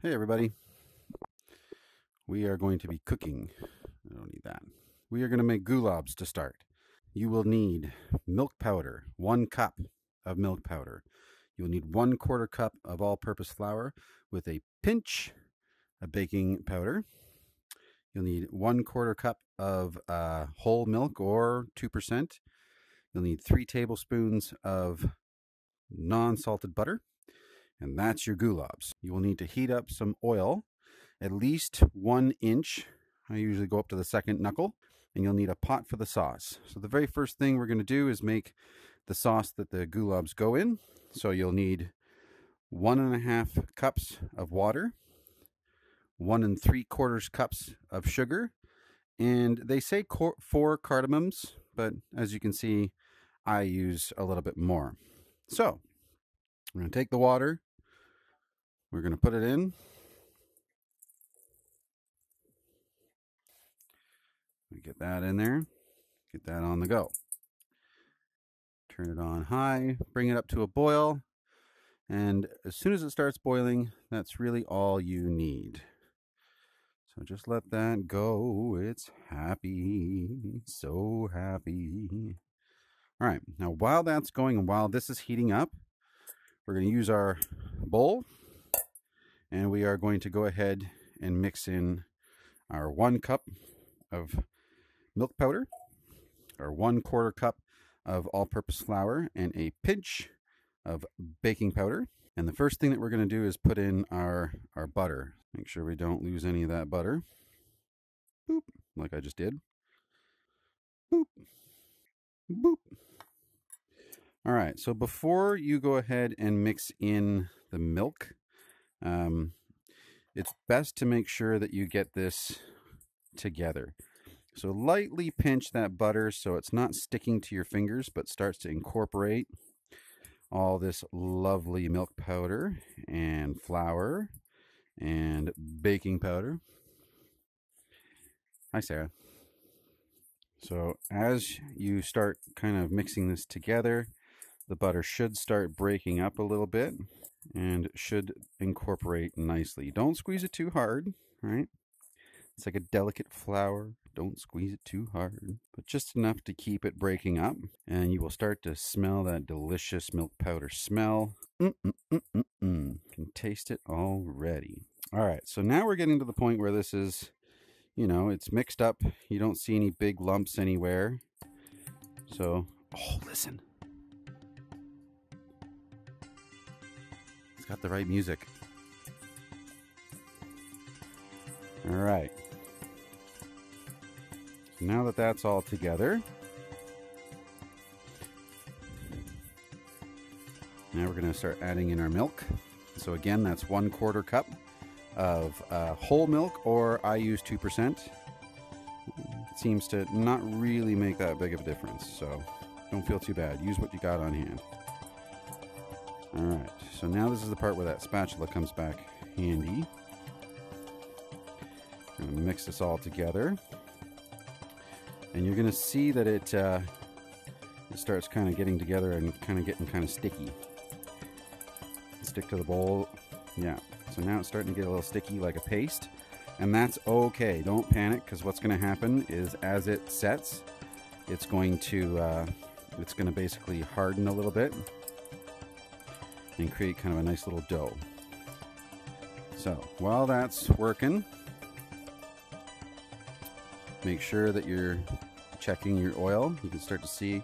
Hey everybody, we are going to be cooking. I don't need that. We are going to make gulabs to start. You will need milk powder, 1 cup of milk powder. You'll need 1/4 cup of all-purpose flour with a pinch of baking powder. You'll need 1/4 cup of whole milk or 2%. You'll need 3 tablespoons of non-salted butter. And that's your gulabs. You will need to heat up some oil, at least 1 inch. I usually go up to the second knuckle. And you'll need a pot for the sauce. So the very first thing we're going to do is make the sauce that the gulabs go in. So you'll need 1.5 cups of water, 1 3/4 cups of sugar, and they say 4 cardamoms, but as you can see, I use a little bit more. So we're going to take the water, we're going to put it in. We get that in there, get that on the go. Turn it on high, bring it up to a boil, and as soon as it starts boiling, that's really all you need. So just let that go. It's happy, so happy. All right, now while that's going and while this is heating up, we're going to use our bowl, and we are going to go ahead and mix in our 1 cup of milk powder, our 1/4 cup of all-purpose flour, and a pinch of baking powder. And the first thing that we're going to do is put in our butter. Make sure we don't lose any of that butter. Boop, like I just did. Boop, boop. All right, so before you go ahead and mix in the milk, it's best to make sure that you get this together. So lightly pinch that butter so it's not sticking to your fingers, but starts to incorporate all this lovely milk powder and flour and baking powder. Hi, Sarah. So as you start kind of mixing this together, the butter should start breaking up a little bit and should incorporate nicely. Don't squeeze it too hard, right? It's like a delicate flour. Don't squeeze it too hard, but just enough to keep it breaking up. And you will start to smell that delicious milk powder smell. Can taste it already. All right, so now we're getting to the point where this is, it's mixed up. You don't see any big lumps anywhere. So, oh, listen. It's got the right music. All right. So now that that's all together, now we're going to start adding in our milk. So again, that's 1/4 cup of whole milk, or I use 2%. It seems to not really make that big of a difference, so don't feel too bad. Use what you got on hand. All right, so now this is the part where that spatula comes back handy. I'm going to mix this all together, and you're going to see that it starts kind of getting together and kind of getting kind of sticky. Stick to the bowl. Yeah, so now it's starting to get a little sticky like a paste, and that's okay. Don't panic, because what's going to happen is as it sets, it's going to basically harden a little bit and create kind of a nice little dough. So while that's working, make sure that you're checking your oil. You can start to see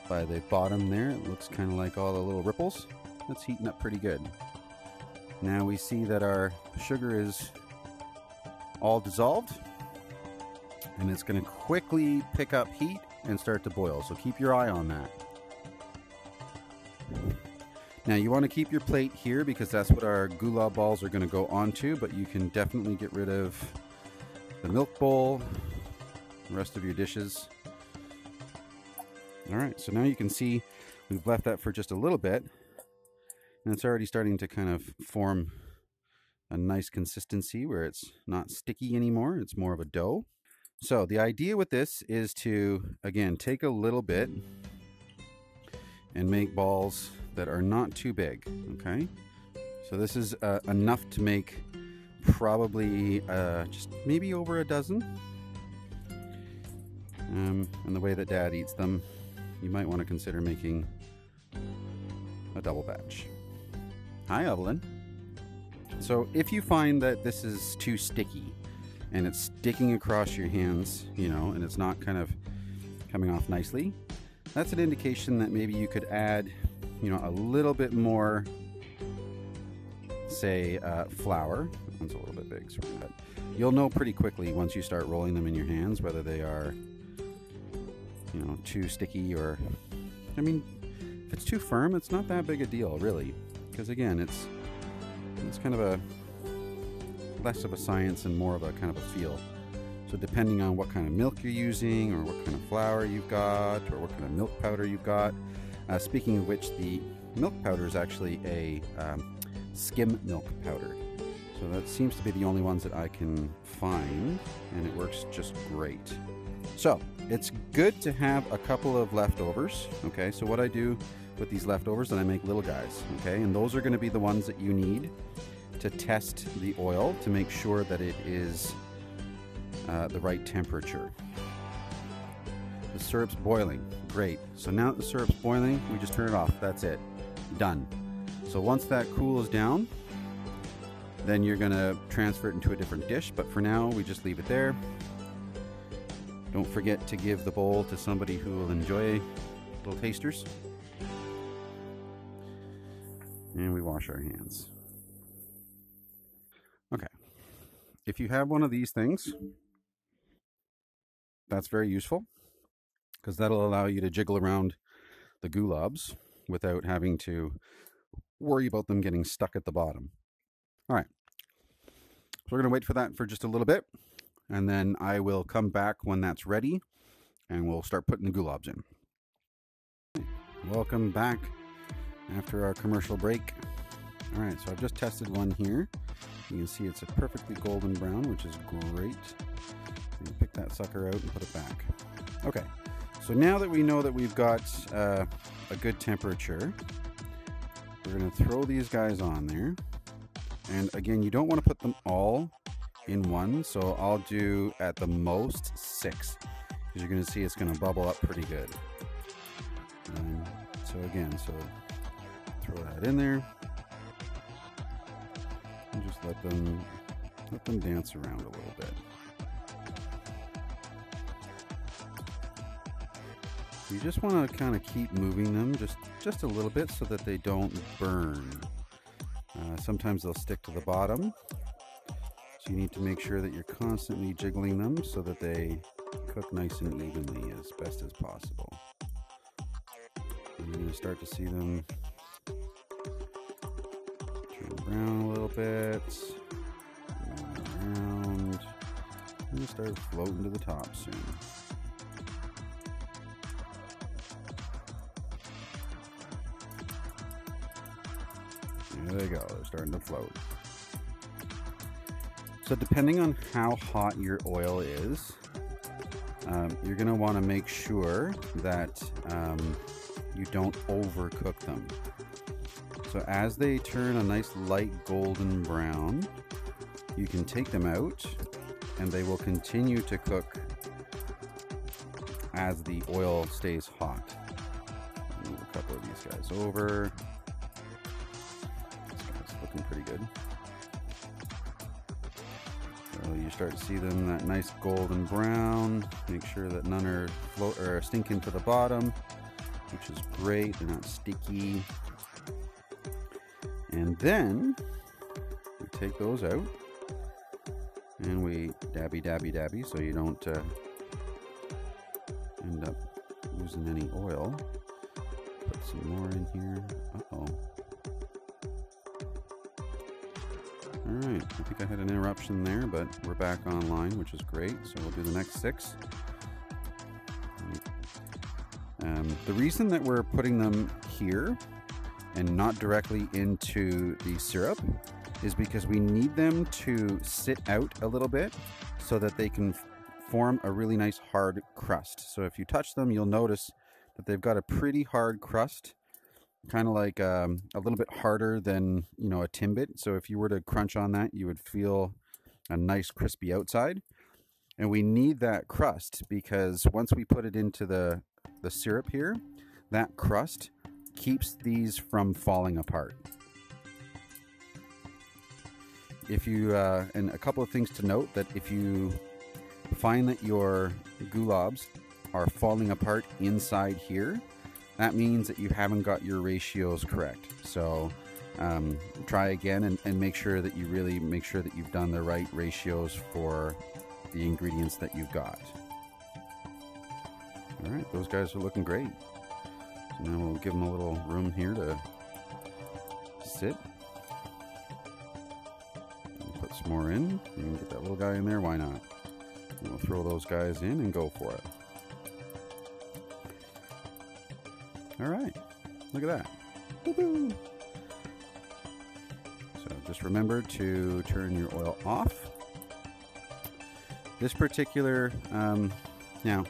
by the bottom there, it looks kind of like all the little ripples. That's heating up pretty good. Now we see that our sugar is all dissolved, and it's going to quickly pick up heat and start to boil. So keep your eye on that. Now you want to keep your plate here because that's what our gulab balls are going to go onto, but you can definitely get rid of the milk bowl, the rest of your dishes. All right, so now you can see we've left that for just a little bit, and it's already starting to kind of form a nice consistency where it's not sticky anymore. It's more of a dough. So the idea with this is to, again, take a little bit and make balls that are not too big, okay? So this is enough to make probably just maybe over a dozen. And the way that Dad eats them, you might want to consider making a double batch. Hi, Evelyn. So if you find that this is too sticky and it's sticking across your hands, you know, and it's not kind of coming off nicely, that's an indication that maybe you could add, you know, a little bit more, say, flour. That one's a little bit big, sorry, but you'll know pretty quickly once you start rolling them in your hands whether they are, you know, too sticky or, I mean, if it's too firm, it's not that big a deal, really, because again, it's kind of a less of a science and more of a kind of a feel. So depending on what kind of milk you're using, or what kind of flour you've got, or what kind of milk powder you've got. Speaking of which, the milk powder is actually a skim milk powder. So that seems to be the only ones that I can find, and it works just great. So it's good to have a couple of leftovers. Okay, so what I do with these leftovers, then I make little guys. Okay, and those are going to be the ones that you need to test the oil to make sure that it is the right temperature. The syrup's boiling. Great. So now that the syrup's boiling, we just turn it off. That's it. Done. So once that cools down, then you're going to transfer it into a different dish. But for now, we just leave it there. Don't forget to give the bowl to somebody who will enjoy little tasters. And we wash our hands. Okay. If you have one of these things, that's very useful, because that'll allow you to jiggle around the gulabs without having to worry about them getting stuck at the bottom. All right. So we're going to wait for that for just a little bit, and then I will come back when that's ready, and we'll start putting the gulabs in. Welcome back after our commercial break. All right, so I've just tested one here. You can see it's a perfectly golden brown, which is great. Pick that sucker out and put it back. Okay, so now that we know that we've got a good temperature, we're going to throw these guys on there. And again, you don't want to put them all in one, so I'll do at the most 6, because you're going to see it's going to bubble up pretty good. So again, so throw that in there and just let them dance around a little bit. You just want to kind of keep moving them just a little bit so that they don't burn. Sometimes they'll stick to the bottom, so you need to make sure that you're constantly jiggling them so that they cook nice and evenly as best as possible. And you're going to start to see them turn around a little bit, around, and start floating to the top soon. There they go, they're starting to float. So depending on how hot your oil is, you're going to want to make sure that you don't overcook them. So as they turn a nice light golden brown, you can take them out and they will continue to cook as the oil stays hot. Move a couple of these guys over. Looking pretty good. So you start to see them that nice golden brown. Make sure that none are stinking to the bottom, which is great. They're not sticky. And then we take those out and we dabby so you don't end up losing any oil. Put some more in here. Uh-oh. Alright, I think I had an interruption there, but we're back online, which is great. So we'll do the next 6. The reason that we're putting them here and not directly into the syrup is because we need them to sit out a little bit so that they can form a really nice hard crust. So if you touch them, you'll notice that they've got a pretty hard crust, kind of like a little bit harder than, you know, a Timbit. So if you were to crunch on that, you would feel a nice crispy outside. And we need that crust because once we put it into the syrup here, that crust keeps these from falling apart. If you, and a couple of things to note, that if you find that your gulabs are falling apart inside here, that means that you haven't got your ratios correct. So try again and make sure that you really make sure that you've done the right ratios for the ingredients that you've got. All right, those guys are looking great. So now we'll give them a little room here to sit. Put some more in. You can get that little guy in there, why not? And we'll throw those guys in and go for it. All right, look at that. Woo-hoo. So just remember to turn your oil off. This particular, now,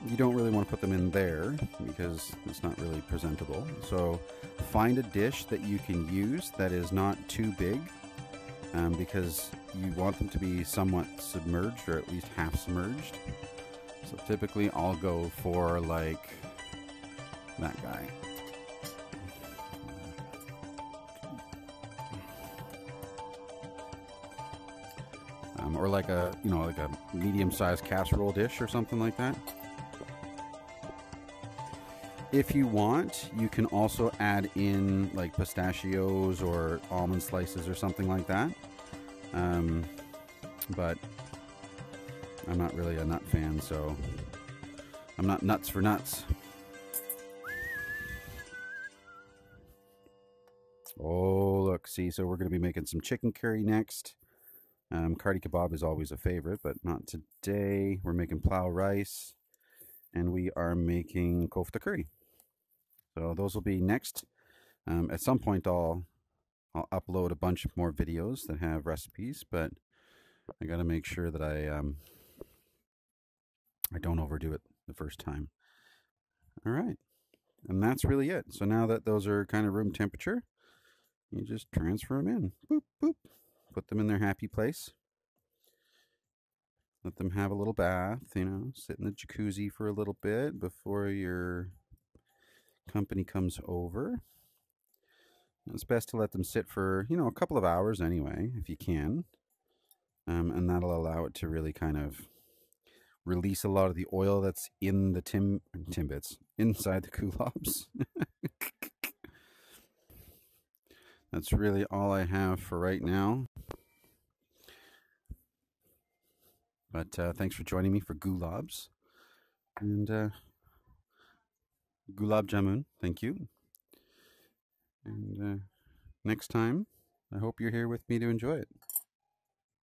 you don't really want to put them in there because it's not really presentable. So find a dish that you can use that is not too big, because you want them to be somewhat submerged or at least half submerged. So typically I'll go for like that guy. Or like a, you know, like a medium-sized casserole dish or something like that. If you want, you can also add in like pistachios or almond slices or something like that. But I'm not really a nut fan, so I'm not nuts for nuts. Oh, look, see, so we're going to be making some chicken curry next. Kari kebab is always a favorite, but not today. We're making plow rice, and we are making kofta curry. So those will be next. At some point, I'll upload a bunch more videos that have recipes, but I got to make sure that I don't overdo it the first time. All right, and that's really it. So now that those are kind of room temperature, you just transfer them in. Boop, boop. Put them in their happy place. Let them have a little bath, you know, sit in the jacuzzi for a little bit before your company comes over. It's best to let them sit for, you know, a couple of hours anyway, if you can. And that'll allow it to really kind of release a lot of the oil that's in the Timbits, inside the gulabs. That's really all I have for right now. But thanks for joining me for Gulabs. And Gulab Jamun, thank you. And next time, I hope you're here with me to enjoy it.